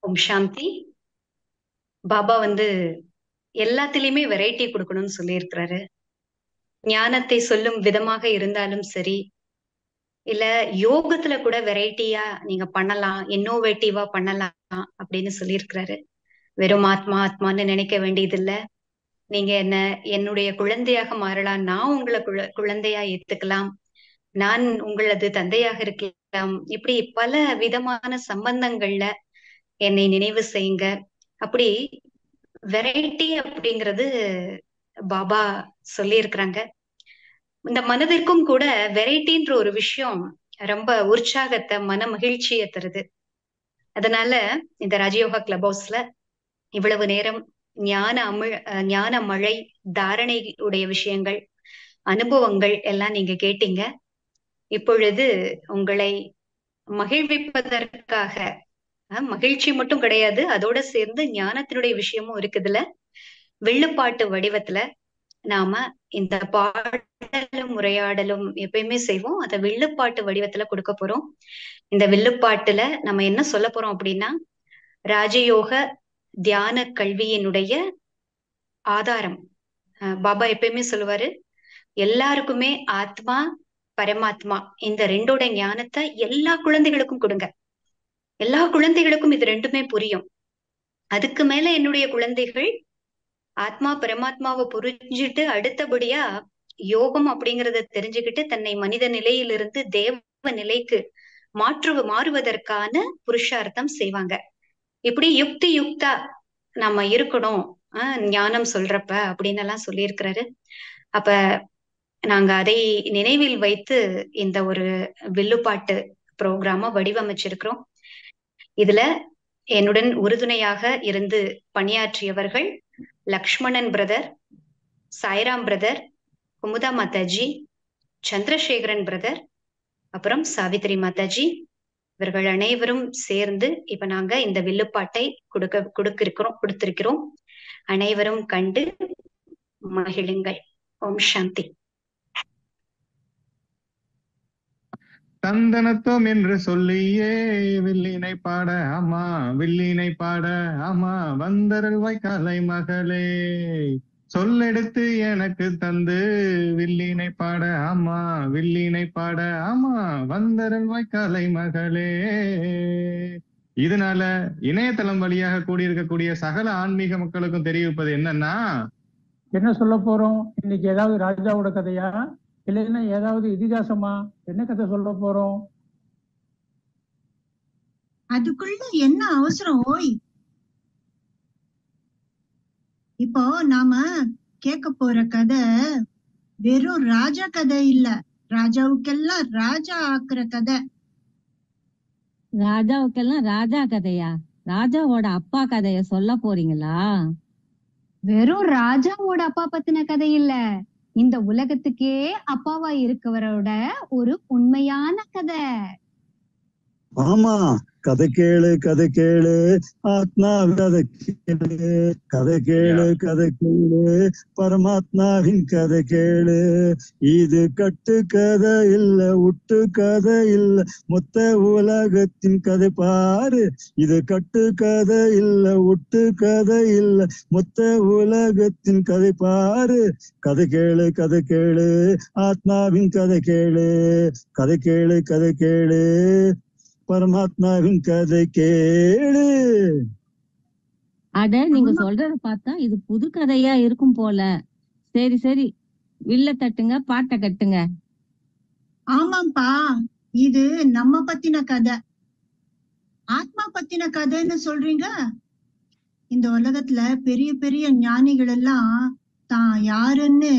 ஓம் சாந்தி. Baba எல்லாத்திலயுமே variety கொடுக்கணும்னு சொல்லியிருக்கிறாரு. ஞானத்தை சொல்லும் விதமாக இருந்தாலும் சரி, இல்ல யோகத்துல கூட வெரைட்டியா நீங்க பண்ணலாம், இன்னோவேட்டிவா பண்ணலாம் அப்படின்னு சொல்லியிருக்கிறாரு. வெறும் ஆத்மா ஆத்மான்னு நினைக்க வேண்டியதில்ல. நீங்க என்னுடைய குழந்தையாக மாறலாம், நான் உங்களை குழந்தையா ஏத்துக்கலாம், நான் உங்களது தந்தையாக இருக்கலாம். இப்படி பல விதமான சம்பந்தங்கள்ல என்னை நினைவு செய்யுங்க. அப்படி வெரைட்டி அப்படிங்கிறது பாபா சொல்லி இருக்கிறாங்க. இந்த மனதிற்கும் கூட வெரைட்டின்ற ஒரு விஷயம் ரொம்ப உற்சாகத்தை, மன மகிழ்ச்சியை தருது. அதனால இந்த ராஜயோகா கிளப் ஹவுஸ்ல இவ்வளவு நேரம் ஞான மழை, தாரணை உடைய விஷயங்கள், அனுபவங்கள் எல்லாம் நீங்க கேட்டீங்க. இப்பொழுது உங்களை மகிழ்விப்பதற்காக மகிழ்ச்சி மட்டும் கிடையாது, அதோட சேர்ந்து ஞானத்தினுடைய விஷயமும் இருக்குதுல. வில்லுப்பாட்டு வடிவத்துல நாம இந்த பாடலும் உரையாடலும் எப்பயுமே செய்வோம். அத வில்லுப்பாட்டு வடிவத்துல கொடுக்க போறோம். இந்த வில்லுப்பாட்டுல நம்ம என்ன சொல்ல போறோம் அப்படின்னா, ராஜயோக தியான கல்வியினுடைய ஆதாரம். பாபா எப்பயுமே சொல்லுவாரு, எல்லாருக்குமே ஆத்மா பரமாத்மா இந்த ரெண்டோட ஞானத்தை எல்லா குழந்தைகளுக்கும் கொடுங்க. எல்லா குழந்தைகளுக்கும் இது ரெண்டுமே புரியும். அதுக்கு மேல என்னுடைய குழந்தைகள் ஆத்மா பரமாத்மாவை புரிஞ்சுட்டு அடுத்தபடியா யோகம் அப்படிங்கறத தெரிஞ்சுக்கிட்டு தன்னை மனித நிலையிலிருந்து தேவ நிலைக்கு மாறுவதற்கான புருஷார்த்தம் செய்வாங்க. இப்படி யுக்தா நம்ம இருக்கணும் ஞானம் சொல்றப்ப அப்படின்னு எல்லாம் சொல்லியிருக்கிறாரு. அப்ப நாங்க அதை நினைவில் வைத்து இந்த ஒரு வில்லுப்பாட்டு ப்ரோக்ராம வடிவமைச்சிருக்கிறோம். இதுல என்னுடன் உறுதுணையாக இருந்து பணியாற்றியவர்கள் Lakshmanan brother, Sairam brother, Kumudha Mataji, Chandrasekaran brother, அப்புறம் சாவித்ரி மாதாஜி. இவர்கள் அனைவரும் சேர்ந்து இப்ப நாங்க இந்த வில்லுப்பாட்டை கொடுத்திருக்கிறோம். அனைவரும் கண்டு மகிழுங்கள். ஓம் சாந்தி. தந்தனத்துவம் என்று சொல்லியே வில்லினை பாட அம்மா, வில்லினை பாட அம்மா, வந்தருள்வாய் கலை மகளே, சொல்லெடுத்து எனக்கு தந்து வில்லினை பாட அம்மா, வில்லினை பாட அம்மா, வந்தருள்வாய் கலை மகளே. இதனால இணையதளம் வழியாக கூடியிருக்கக்கூடிய சகல ஆன்மீக மக்களுக்கும் தெரிவிப்பது என்னன்னா, என்ன சொல்ல போறோம் இன்னைக்கு? ஏதாவது ராஜாவோட கதையா இல்லைன்னா ஏதாவது இதிகாசமா? என்ன கதை சொல்ல போறோம்? அதுக்குள்ள என்ன அவசரம் ஓய்? இப்போ நாம கேட்க போற கதை வெறும் ராஜா கதை இல்ல, ராஜாவுக்கெல்லாம் ராஜா ஆக்குற கதை. ராஜாவுக்கெல்லாம் ராஜா கதையா? ராஜாவோட அப்பா கதைய சொல்ல போறீங்களா? வெறும் ராஜாவோட அப்பா பத்தின கதை இல்ல, இந்த உலகத்துக்கே அப்பாவா இருக்கவரோட ஒரு உண்மையான கதை. ஆமா, கதை கேளு கதை கேளு ஆத்மா கதை கேளு, கதை கேளு கதை கேளு பரமாத்மாவின் கதை கேளு. இது கட்டு கதை இல்ல, உட்டு கதை இல்ல, மொத்த உலகத்தின் கதை பாரு. இது கட்டு கதை இல்ல, உட்டு கதை இல்ல, மொத்த உலகத்தின் கதை பாரு. கதை கேளு ஆத்மாவின் கதை கேளு, கதை கேளு பரமாத்மாவின் கதை கேளு. அட, நீங்க சொல்றத பார்த்தா இது புது கதையா இருக்கும் போல. சரி, வில்ல தட்டுங்க, பாட்டை கட்டுங்க. ஆமாப்பா, இது நம்ம பத்தின கதை, ஆத்மா பத்தின கதைன்னு சொல்றீங்க. இந்த உலகத்துல பெரிய பெரிய ஞானிகள் எல்லாம் தான் யாருன்னு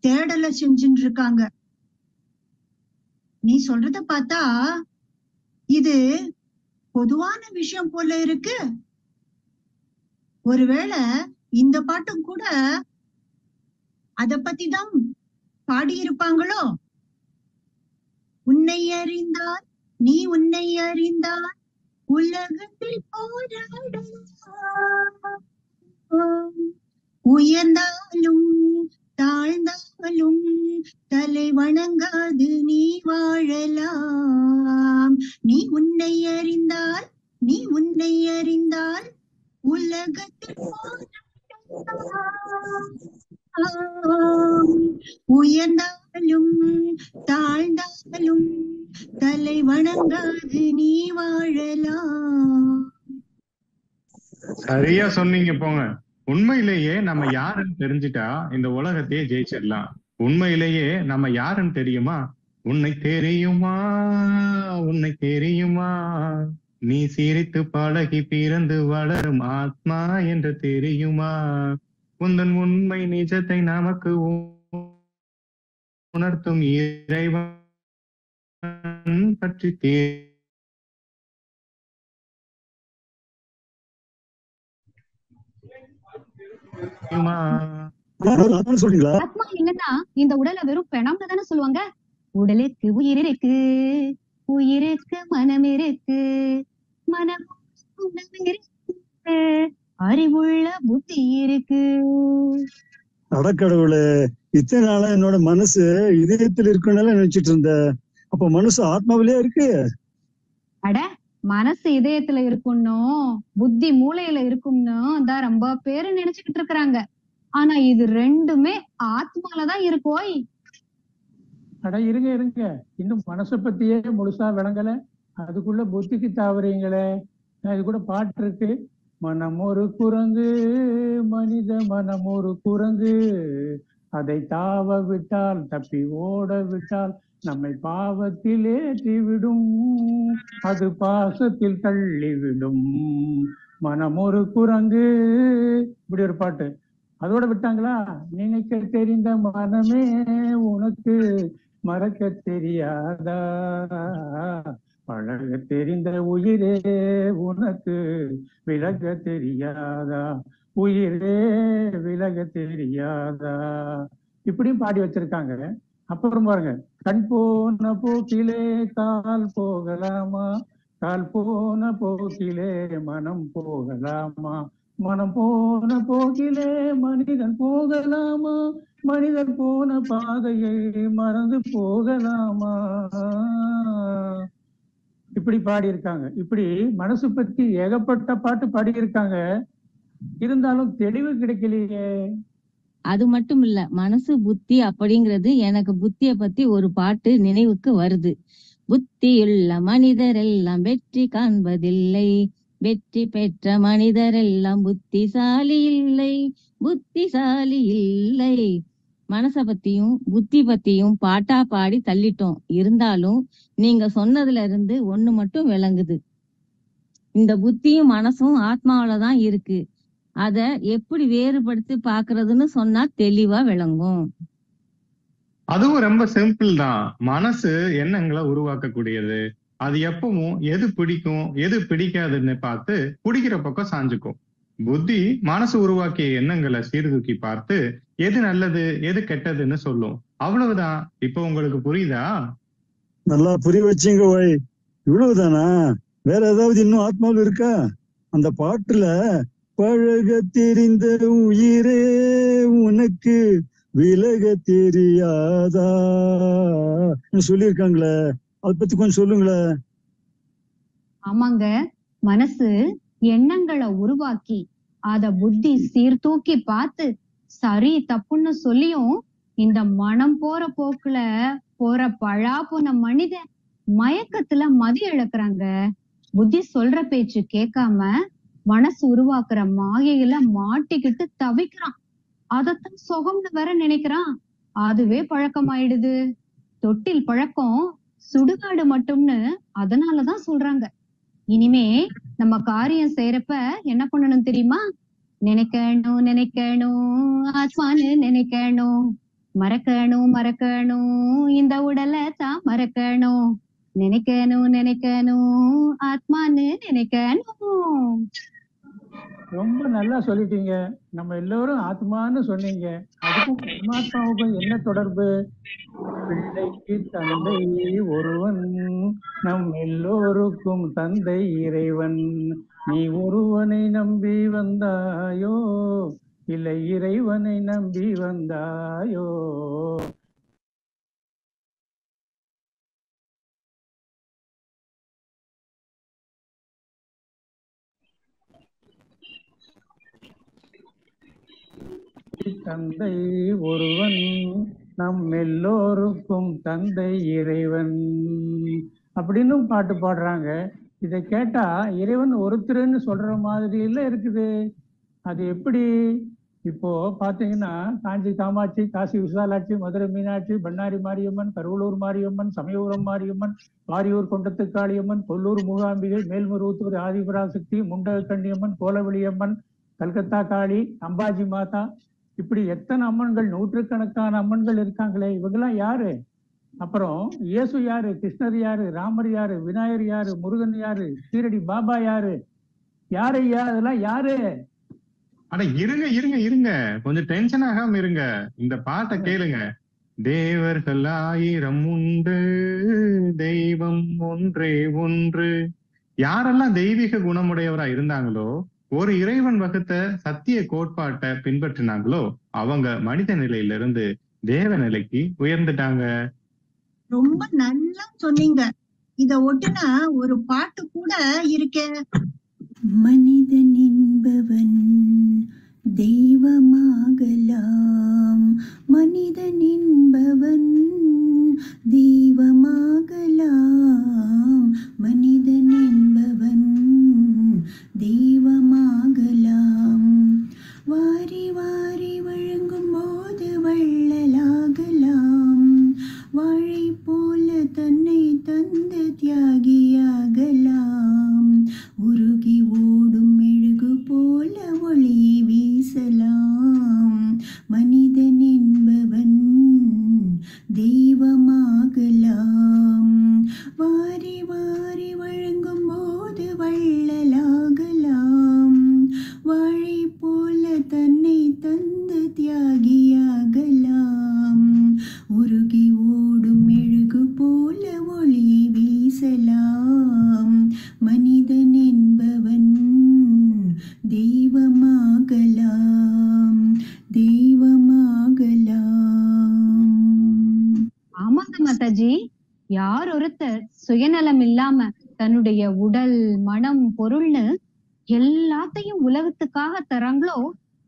தேடல செஞ்சுட்டு இருக்காங்க. நீ சொல்றத பார்த்தா இது பொதுவான விஷயம் போல இருக்கு. ஒருவேளை இந்த பாட்டும் கூட அத பத்தி தான் பாடியிருப்பாங்களோ? உன்னை அறிந்தால் நீ உன்னை அறிந்தால் உலகத்தில் போராடலாம், உயர்ந்தாலும் தாழ்ந்தாலும் தலை வணங்காது நீ வாழலாம். நீ உன்னை அறிந்தால் நீ உன்னை அறிந்தால் உலகத்தில் உயர்ந்தாலும் தாழ்ந்தாலும் தலை வணங்காது நீ வாழலாம். சரியா சொன்னீங்க போங்க. உண்மையிலேயே நம்ம யாருன்னு தெரிஞ்சுட்டா இந்த உலகத்தையே ஜெயிச்சிடலாம். உண்மையிலேயே நம்ம யாருன்னு தெரியுமா? உன்னை தெரியுமா, உன்னை தெரியுமா, நீ சிரித்து பழகி பிறந்து வளரும் ஆத்மா என்று தெரியுமா, உந்தன் உண்மை நிஜத்தை நமக்கு உணர்த்தும் இறைவன் பற்றி தெரியுமா? சொல்றீங்களா? ஆத்மா இல்லைன்னா இந்த உடலை வெறும் பெணம்னு தானே சொல்லுவாங்க. உடலுக்கு உயிர் இருக்கு, உயிருக்கு மனம் இருக்கு, மனம் இருக்கு, அறிவுள்ள புத்தி இருக்கு. அடக்கடவுளே, இத்தனை நாளா என்னோட மனசு இதயத்தில் இருக்குன்னு நினைச்சிட்டு இருந்த. அப்ப மனசு ஆத்மாவிலே இருக்கு. அட, மனசு இதயத்துல இருக்கும்னும் புத்தி மூளையில இருக்கும்னும் தான் ரொம்ப பேரு நினைச்சுக்கிட்டு இருக்கிறாங்க. ஆனா இது ரெண்டுமே ஆத்மாலதான் இருக்கோய். அட இருங்க இருங்க, இன்னும் மனசை பத்தியே முழுசா விளங்கல, அதுக்குள்ள புத்திக்கு தாவறீங்களே. இது கூட பாட்டு இருக்கு. மனம் ஒரு குரங்கு, மனித மனம் ஒரு குரங்கு, அதை தாவ விட்டால் தப்பி ஓட விட்டால் நம்மை பாவத்தில் ஏற்றிவிடும், அது பாசத்தில் தள்ளிவிடும். மனம் ஒரு குரங்கு, இப்படி ஒரு பாட்டு. அதோட விட்டாங்களா? நினைக்க தெரிந்த மனமே உனக்கு மறக்க தெரியாதா, பழக தெரிந்த உயிரே உனக்கு விலக தெரியாதா, உயிரே விலக தெரியாதா, இப்படியும் பாடி வச்சிருக்காங்க. அப்புறம் பாருங்க, கண் போன போக்கிலே கால் போகலாமா, கால் போன போக்கிலே மனம் போகலாமா, மனம் போன போக்கிலே மனிதன் போகலாமா, மனிதன் போன பாதையை மறந்து போகலாமா, இப்படி பாடி இருக்காங்க. இப்படி மனசு பத்தி ஏகப்பட்ட பாட்டு பாடி இருக்காங்க. இருந்தாலும் தெளிவு கிடைக்கலையே. அது மட்டும் இல்ல, மனசு புத்தி அப்படிங்கிறது எனக்கு புத்திய பத்தி ஒரு பாட்டு நினைவுக்கு வருது. புத்தியுள்ள மனிதரெல்லாம் வெற்றி காண்பதில்லை, வெற்றி பெற்ற மனிதரெல்லாம் புத்திசாலி இல்லை, புத்திசாலி இல்லை. மனச பத்தியும் புத்தி பத்தியும் பாட்டா பாடி தள்ளிட்டோம். இருந்தாலும் நீங்க சொன்னதுல இருந்து ஒண்ணு மட்டும் விளங்குது. இந்த புத்தியும் மனசும் ஆத்மாவிலதான் இருக்கு. அத எப்படி வேறுபடுத்தி பாக்குறதுன்னு சொன்னா தெளிவா விளங்கும். அதுவும் ரொம்ப சிம்பிள் தான். மனசு எண்ணங்களை உருவாக்கக்கூடியது. அது எப்பவும் எது பிடிக்கும் எது பிடிக்காதுன்னு பார்த்து பிடிக்கிற பக்கம் சாஞ்சுக்கும். புத்தி மனசு உருவாக்கிய எண்ணங்களை சீர்தூக்கி பார்த்து எது நல்லது எது கெட்டதுன்னு சொல்லும். அவ்வளவுதான். இப்ப உங்களுக்கு புரியுதா? நல்லா புரிய வச்சீங்க ஓய். இவ்வளவுதானா? வேற ஏதாவது இன்னும் ஆத்மாவில் இருக்கா? அந்த பாட்டுல பழக தெரிந்த உயிரே உனக்கு விலக தெரியாதா சொல்லியிருக்காங்களே, அதை பத்தி கொஞ்சம் சொல்லுங்களேன். ஆமாங்க, மனசு எண்ணங்களை உருவாக்கி அத புத்தி சீர்தூக்கி பார்த்து சரி தப்புன்னு சொல்லியும் இந்த மனம் போற போக்குல போற பழா போன மனிதன் மயக்கத்துல மதி இழக்குறாங்க. புத்தி சொல்ற பேச்சு கேட்காம மனசு உருவாக்குற மாயையில மாட்டிக்கிட்டு தவிக்கிறான். அதத்தான் சுகம்னு வேற நினைக்கிறான். அதுவே பழக்கமாயிடுது. தொட்டில் பழக்கம் சுடுகாடு மட்டும்னு அதனாலதான் சொல்றாங்க. இனிமே நம்ம காரியம் செய்யறப்ப என்ன பண்ணணும் தெரியுமா? நினைக்கணும் நினைக்கணும் ஆத்மான்னு நினைக்கணும், மறக்கணும் மறக்கணும் இந்த உடலை தான் மறக்கணும், நினைக்கணும் நினைக்கணும் ஆத்மான்னு நினைக்கணும். ரொம்ப நல்லா சொல்லிட்டீங்க. நம்ம எல்லோரும் ஆத்மான்னு சொன்னீங்க. அதுக்கும் பரமாத்மாவுக்கும் என்ன தொடர்பு? பிள்ளைக்கு தந்தை ஒருவன், நம் எல்லோருக்கும் தந்தை இறைவன். நீ ஒருவனை நம்பி வந்தாயோ, இல்லை இறைவனை நம்பி வந்தாயோ? தந்தை ஒருவன், நம் எல்லோருக்கும் தந்தை இறைவன் அப்படின்னு பாட்டு பாடுறாங்க. இதை கேட்டா இறைவன் ஒருத்தருன்னு சொல்ற மாதிரி எல்லாம் இருக்குது. அது எப்படி? இப்போ பாத்தீங்கன்னா காஞ்சி காமாட்சி, காசி விசாலாட்சி, மதுரை மீனாட்சி, பண்ணாரி மாரியம்மன், கருவலூர் மாரியம்மன், சமயபுரம் மாரியம்மன், வாரியூர் கொண்டத்து காளியம்மன், கொல்லூர் மூகாம்பிகை, மேல்மருவத்தூர் ஆதிபராசக்தி, முண்டக கண்ணியம்மன், கோலவெளியம்மன், கல்கத்தா காளி, அம்பாஜி மாதா, இப்படி எத்தனை அம்மன்கள், நூற்றுக்கணக்கான அம்மன்கள் இருக்காங்களே. இவங்கெல்லாம் யாரு? அப்புறம் இயேசு யாரு? கிருஷ்ணர் யாரு? ராமர் யாரு? விநாயகர் யாரு? முருகன் யாரு? சீரடி பாபா யாரு? யாரையா அதெல்லாம் யாரு? அட இருங்க இருங்க இருங்க, கொஞ்சம் டென்ஷன் ஆகாம இருங்க. இந்த பாட்டை கேளுங்க. தேவர்கள் 1000 உண்டு, தெய்வம் ஒன்றே ஒன்று. யாரெல்லாம் தெய்வீக குணமுடையவரா இருந்தாங்களோ, ஒரு இறைவன் வகுத்த சத்திய கோட்பாட்டை பின்பற்றினாங்களோ, அவங்க மனித நிலையிலிருந்து தேவ நிலைக்கு உயர்ந்துட்டாங்க. ரொம்ப நல்லா சொன்னீங்க. இத ஒட்டுனா ஒரு பாட்டு கூட இருக்கே. மனிதன் என்பவன் தெய்வமாகலாம், மனிதன் என்பவன் தெய்வமாகலாம், மனிதன் என்பவன் தெய்வமாகலாம். வாரி வாரி வழங்கும் போது வள்ளலாகலாம், வாழை போல தன்னை தந்த தியாகியாகலாம், உருகி ஓடும் மெழுகு போல ஒளி வீசலாம், மனிதன் என்பவன் தெய்வமாகலாம். வாரி வாரி வழங்கும் போது வள்ளலாகலாம், வாழை போல தன்னை தந்த தியாகியாகலாம், உருகி ஓடும் மெழுகு போல ஒளி வீசலாம், மனிதன் என்பவன் தெய்வமாகலாம், தெய்வமாகலாம். ஆமாங்க மாதாஜி, யார் ஒருத்தர் சுயநலம் இல்லாம தன்னுடைய உடல், மனம், பொருள்னு எல்லாத்தையும் உலகத்துக்காக தராங்களோ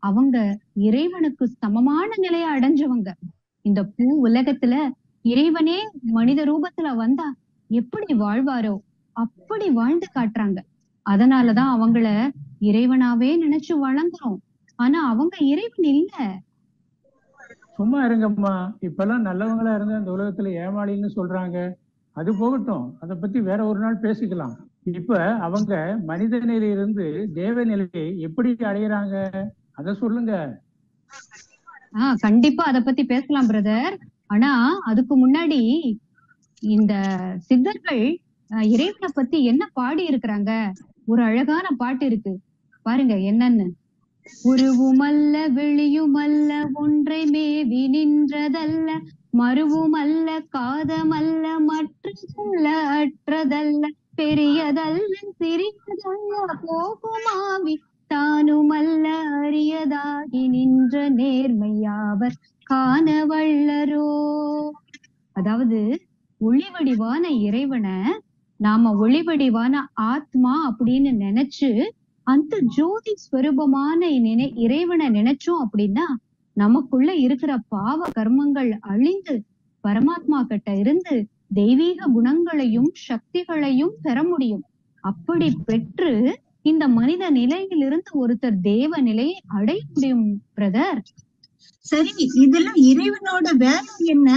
அவங்க இறைவனுக்கு சமமான நிலையை அடைஞ்சவங்க. இந்த பூ உலகத்துல இறைவனே மனித ரூபத்துல வந்தா எப்படி வாழ்வாரோ அப்படி வாழ்ந்து காட்டுறாங்க. அதனாலதான் அவங்கள இறைவனாவே நினைச்சு வழங்குறோம். ஆனா அவங்க இறைவன் இல்ல. சும்மா இருங்கம்மா. இப்பெல்லாம் நல்லவங்களா இருந்தா இந்த உலகத்துல ஏமாளின்னு சொல்றாங்க. அது போகட்டும், அதை பத்தி வேற ஒரு நாள் பேசிக்கலாம். இப்ப அவங்க மனித நிலையிலிருந்து தேவ நிலையை எப்படி அடையிறாங்க அத சொல்லுங்க. கண்டிப்பா அத பத்தி பேசலாம் பிரதர். ஆனா அதுக்கு முன்னாடி இந்த சித்தர்கள் இறைவனை பத்தி என்ன பாடி இருக்கிறாங்க, ஒரு அழகான பாட்டு இருக்கு பாருங்க என்னன்னு. உருவுமல்ல வெளியுமல்ல ஒன்றை மேவி நின்றதல்ல, மறுவுமல்ல காதமல்ல மற்றதல்ல அற்றதல்ல, பெரியதல்ல சிறியதல்ல போகுமாவி தானுமல்ல அரியதாகி நின்ற நேர்மையாவர் காண வல்லரோ. அதாவது ஒளிவடிவான இறைவனை நாம ஒளிவடிவான ஆத்மா அப்படின்னு நினைச்சு அந்த ஜோதி ஸ்வரூபமான இறைவனை நினைச்சோம் அப்படின்னா நமக்குள்ள இருக்கிற பாவ கர்மங்கள் அழிந்து பரமாத்மா கிட்ட இருந்து தெய்வீக குணங்களையும் சக்திகளையும் பெற முடியும். அப்படி பெற்று இந்த மனித நிலையிலிருந்து ஒருத்தர் தேவ நிலையை அடைய முடியும் பிரதர். சரி, இதுல இறைவனோட வேலை என்ன?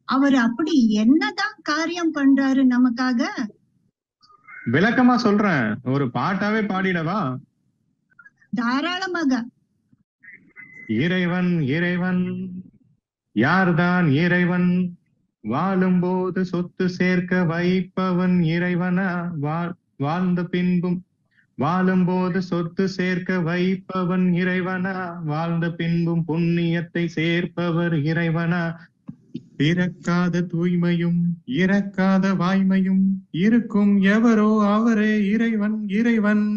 அவர் அப்படி என்னதான் காரியம் பண்றாரு நமக்காக? விளக்கமா சொல்றேன், ஒரு பாட்டாவே பாடிடவா? தாராளமாக. இறைவன் இறைவன் யார்தான் இறைவன்? வாழும்போது சொத்து சேர்க்க வைப்பவன் இறைவனா? வாழ்ந்த பின்பும் வாழும்போது சொத்து சேர்க்க வைப்பவன் இறைவனா? வாழ்ந்த பின்பும் புண்ணியத்தை சேர்ப்பவர் இறைவனா? இறக்காத தூய்மையும் இறக்காத வாய்மையும் இருக்கும் எவரோ அவரே இறைவன் இறைவன்.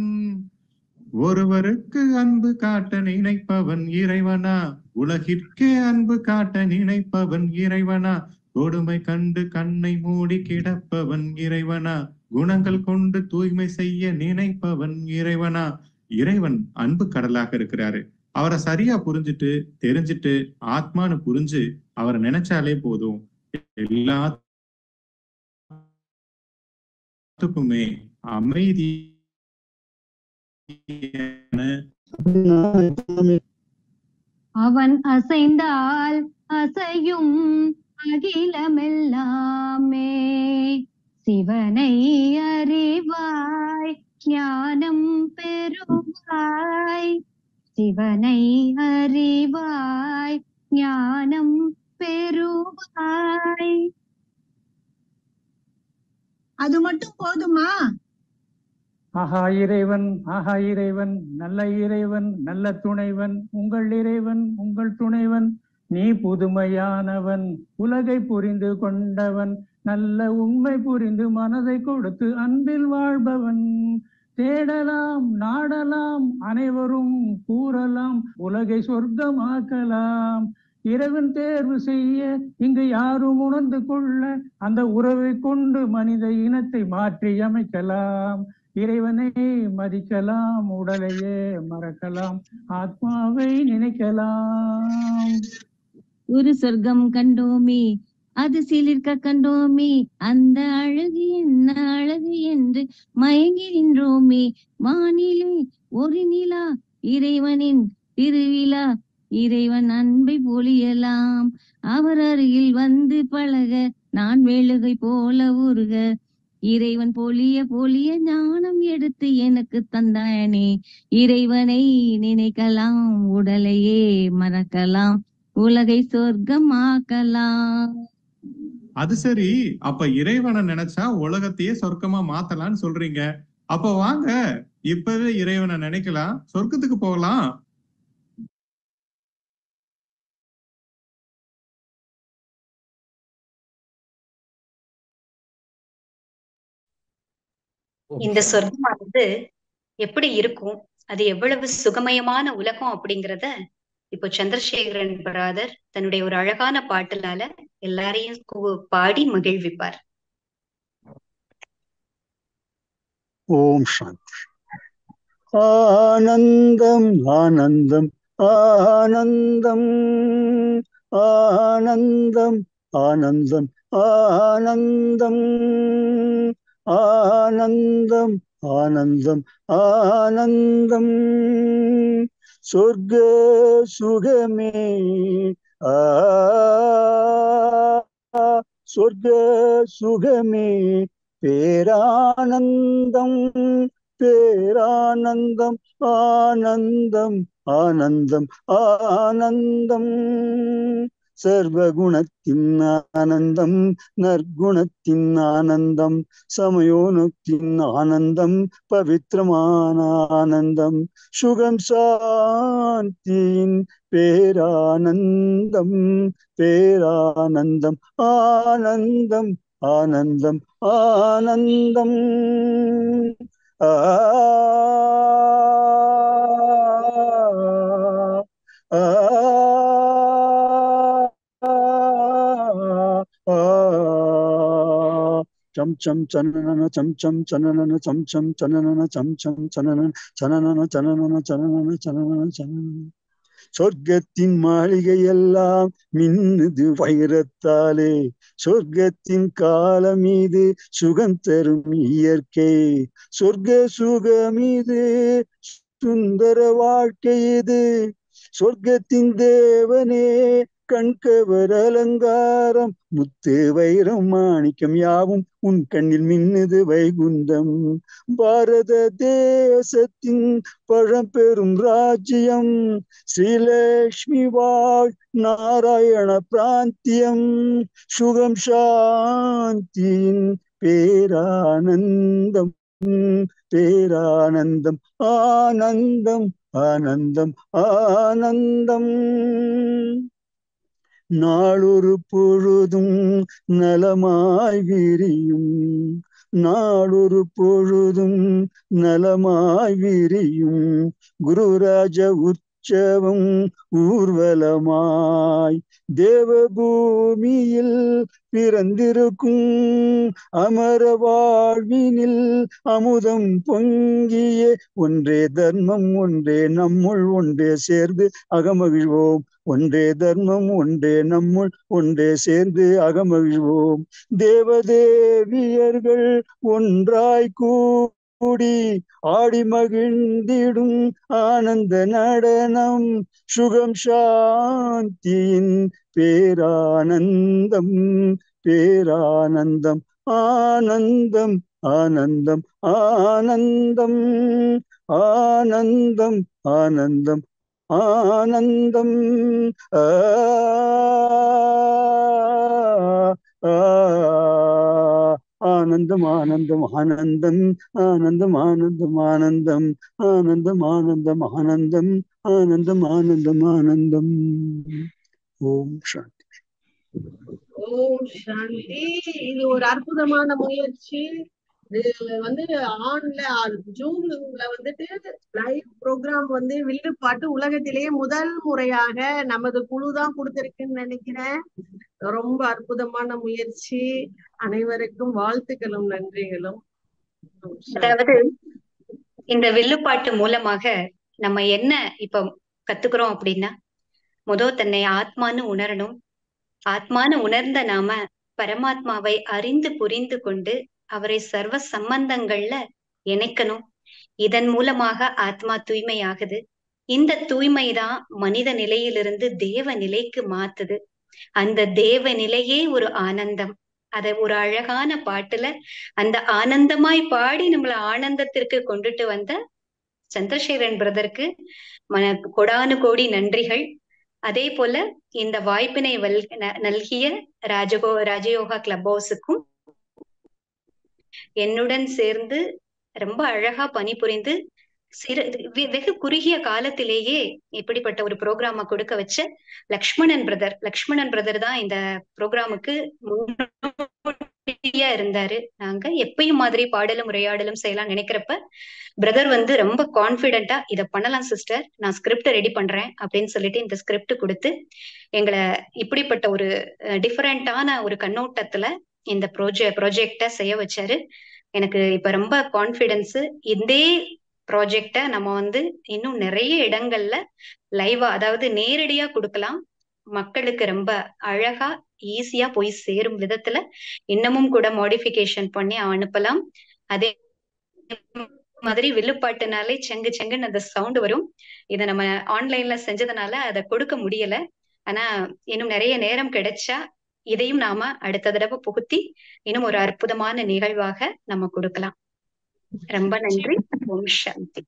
ஒருவருக்கு அன்பு காட்ட நினைப்பவன் இறைவனா? உலகிற்கே அன்பு காட்ட நினைப்பவன் இறைவனா? கொடுமை கண்டு கண்ணை மூடி கிடப்பவன் இறைவனா? குணங்கள் கொண்டு தூய்மை செய்ய நினைப்பவன் இறைவனா? இறைவன் அன்பு கடலாக இருக்கிறாரு. அவரை சரியா புரிஞ்சுட்டு தெரிஞ்சுட்டு ஆத்மான்னு புரிஞ்சு அவரை நினைச்சாலே போதும். எல்லாத்துக்குமே அமைதியான அவன் அசைந்தால் அசையும் அகிலமெல்லாமே. சிவனை அறிவாய் ஞானம் பெறுவாய். சிவனை அறிவாய் ஞானம் பெறுவாய். அது மட்டும் போதுமா? ஆஹா இறைவன், ஆஹா இறைவன், நல்ல இறைவன், நல்ல துணைவன், உங்கள் இறைவன், உங்கள் துணைவன். நீ புதுமையானவன், உலகை புரிந்து கொண்டவன், நல்ல உண்மை புரிந்து மனதை கொடுத்து அன்பில் வாழ்பவன். தேடலாம், நாடலாம், அனைவரும் கூறலாம், உலகை சொர்க்கமாக்கலாம். இறைவன் தேர்வு செய்ய இங்கு யாரும் உணர்ந்து கொள்ள அந்த உறவை கொண்டு மனித இனத்தை மாற்றி அமைக்கலாம். இறைவனை மதிக்கலாம், உடலையே மறக்கலாம், ஆத்மாவை நினைக்கலாம். ஒரு சொர்க்கம் கண்டோமே, அது சிலிர்க்க கண்டோமே, அந்த அழகு என்ன அழகு என்று மயங்கி நின்றோமே. வானிலே ஒரு நிலா, இறைவனின் திருவிழா, இறைவன் அன்பை பொழியலாம். அவர் அருகில் வந்து பழக நான் வேளுகை போல உருக. இறைவன் பொழிய பொழிய ஞானம் எடுத்து எனக்கு தந்தானே. இறைவனை நினைக்கலாம், உடலையே மறக்கலாம், உலகை சொர்க்கமாக்கலாம். அது சரி, அப்ப இறைவனை நினைச்சா உலகத்தையே சொர்க்கமா மாத்தலாம்னு சொல்றீங்க. அப்ப வாங்க இப்பவே இறைவனை நினைக்கலாம், சொர்க்கத்துக்கு போகலாம். இந்த சொர்க்கமானது எப்படி இருக்கும், அது எவ்வளவு சுகமயமான உலகம் அப்படிங்கிறத இப்போ சந்திரசேகரன் பிரதர் தன்னுடைய ஒரு அழகான பாட்டுலால எல்லாரையும் பாடி மகிழ்விப்பார். ஓம் சாந்தி. ஆனந்தம் ஆனந்தம் ஆனந்தம் ஆனந்தம் ஆனந்தம் ஆனந்தம் ஆனந்தம் ஆனந்தம் ஆனந்தம் சொர்க்க சுகமே சொர்க்க சுகமே பேரானந்தம் பேரானந்தம் ஆனந்தம் ஆனந்தம் ஆனந்தம் சர்வகுணத்தின் ஆனந்தம் நற்குணத்தின் ஆனந்தம் சமயோனுத்தின் ஆனந்தம் பவித்திரமான ஆனந்தம் சுகம் சாந்தியின் பேரானந்தம் பேரானந்தம் ஆனந்தம் ஆனந்தம் ஆனந்தம் chum chum chanana chum chum chanana chum chum chanana chum chum chanana chanana chanana chanana chanana chanana சொர்க்கத்தின் மாளிகை எல்லாம் மின்னுது வைரத்தாலே சொர்க்கத்தின் காலம் மீது சுகம் தரும் இயற்கை சொர்க்க சுகமீது சுந்தர வாழ்க்கை இது சொர்க்கத்தின் தேவனே கண்கவர் அலங்காரம் முத்து வைரம் மாணிக்கம் யாவும் உன் கண்ணில் மின்னுது வைகுந்தம் பாரத தேசத்தின் பழம்பெரும் ராஜ்யம் ஸ்ரீலக்ஷ்மி வாழ் நாராயண பிராந்தியம் சுகம் சாந்தியின் பேரானந்தம் பேரானந்தம் ஆனந்தம் ஆனந்தம் ஆனந்தம் நாளொரு பொழுதும் நலமாய் விரியும் நாளொரு பொழுதும் நலமாய் விரியும் குருராஜ உற்சவம் ஊர்வலமாய் தேவபூமியில் பிறந்திருக்கும் அமர வாழ்வினில் அமுதம் பொங்கிய ஒன்றே தர்மம் ஒன்றே நம்முள் ஒன்றே சேர்ந்து அகமகிழ்வோம். ஒன்றே தர்மம் ஒன்றே நம்முள் ஒன்றே சேர்ந்து அகமகிழ்வோம். தேவதேவியர்கள் ஒன்றாய் கூடி ஆடி மகிழ்ந்திடும் ஆனந்த நடனம் சுகம் சாந்தியின் பேரானந்தம் பேரானந்தம் ஆனந்தம் ஆனந்தம் ஆனந்தம் ஆனந்தம் ஆனந்தம் ஆனந்தம் ஆனந்தம் ஆனந்தம் ஆனந்தம் ஆனந்தம் ஆனந்தம் ஆனந்தம் ஆனந்தம் ஆனந்தம் ஆனந்தம் ஆனந்தம் ஆனந்தம் ஆனந்தம். ஓம் சாந்தி. ஓம் சாந்தி. இது ஒரு அற்புதமான முயற்சி. இது ஜூம்ல வந்துட்டு லைவ் ப்ரோக்ராம் வில்லுப்பாட்டு உலகத்திலேயே முதல் முறையாக நமது குழுதான் கொடுத்திருக்குன்னு நினைக்கிறேன். ரொம்ப அற்புதமான முயற்சி. அனைவருக்கும் வாழ்த்துக்களும் நன்றிகளும். அதாவது இந்த வில்லுப்பாட்டு மூலமாக நம்ம என்ன இப்ப கத்துக்கிறோம் அப்படின்னா, தன்னை ஆத்மான்னு உணரணும். ஆத்மான்னு உணர்ந்த நாம பரமாத்மாவை அறிந்து புரிந்து கொண்டு அவரை சர்வ சம்பந்தங்கள்ல இணைக்கணும். இதன் மூலமாக ஆத்மா தூய்மையாகுது. இந்த தூய்மைதான் மனித நிலையிலிருந்து தேவ நிலைக்கு மாத்துது. அந்த தேவ நிலையே ஒரு ஆனந்தம். அத ஒரு அழகான பாட்டுல அந்த ஆனந்தமாய் பாடி நம்மள ஆனந்தத்திற்கு கொண்டுட்டு வந்த சந்திரசேகரன் பிரதருக்கு கொடானு கோடி நன்றிகள். அதே போல இந்த வாய்ப்பினை நல்கிய ராஜயோகா கிளப் ஹவுஸுக்கும் என்னுடன் சேர்ந்து ரொம்ப அழகா பணிபுரிந்து வெகு குறுகிய காலத்திலேயே இப்படிப்பட்ட ஒரு ப்ரோக்ராம கொடுக்க வச்ச லக்ஷ்மணன் பிரதர் தான் இந்த ப்ரோக்ராமுக்கு முன்னோடியா இருந்தாரு. நாங்க எப்பயும் மாதிரி பாடலும் உரையாடலும் செய்யலாம் நினைக்கிறப்ப பிரதர் ரொம்ப கான்பிடென்டா இத பண்ணலாம் சிஸ்டர், நான் ஸ்கிரிப்ட் ரெடி பண்றேன் அப்படின்னு சொல்லிட்டு இந்த ஸ்கிரிப்ட் கொடுத்து எங்களை இப்படிப்பட்ட ஒரு டிஃபரெண்டான ஒரு கண்ணோட்டத்துல இந்த ப்ராஜெக்ட செய்ய வச்சாரு. எனக்கு இப்ப ரொம்ப கான்பிடன்ஸ். இதே ப்ராஜெக்ட நம்ம இன்னும் நிறைய இடங்கள்ல லைவா, அதாவது நேரடியா கொடுக்கலாம். மக்களுக்கு ரொம்ப அழகா ஈஸியா போய் சேரும் விதத்துல இன்னமும் கூட மாடிஃபிகேஷன் பண்ணி அனுப்பலாம். அதே மாதிரி வில்லுப்பாட்டுனாலே செங்கு செங்குன்னு அந்த சவுண்ட் வரும். இத நம்ம ஆன்லைன்ல செஞ்சதுனால அதை கொடுக்க முடியல. ஆனா இன்னும் நிறைய நேரம் கிடைச்சா இதையும் நாம அடுத்த தடவை புகுத்தி இன்னும் ஒரு அற்புதமான நிகழ்வாக நம்ம கொடுக்கலாம். ரொம்ப நன்றி. ஓம் சாந்தி.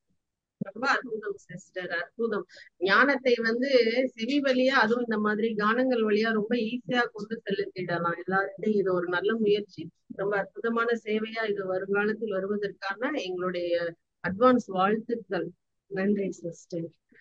ரொம்ப அற்புதம் சிஸ்டர், அற்புதம். ஞானத்தை செவி வழியா, அதுவும் இந்த மாதிரி கானங்கள் வழியா ரொம்ப ஈஸியா கொண்டு செலுத்திடலாம் எல்லார்கிட்டையும். இது ஒரு நல்ல முயற்சி. ரொம்ப அற்புதமான சேவையா இது வருங்காலத்தில் வருவதற்கான எங்களுடைய அட்வான்ஸ் வாழ்த்துக்கள். நன்றி சிஸ்டர்.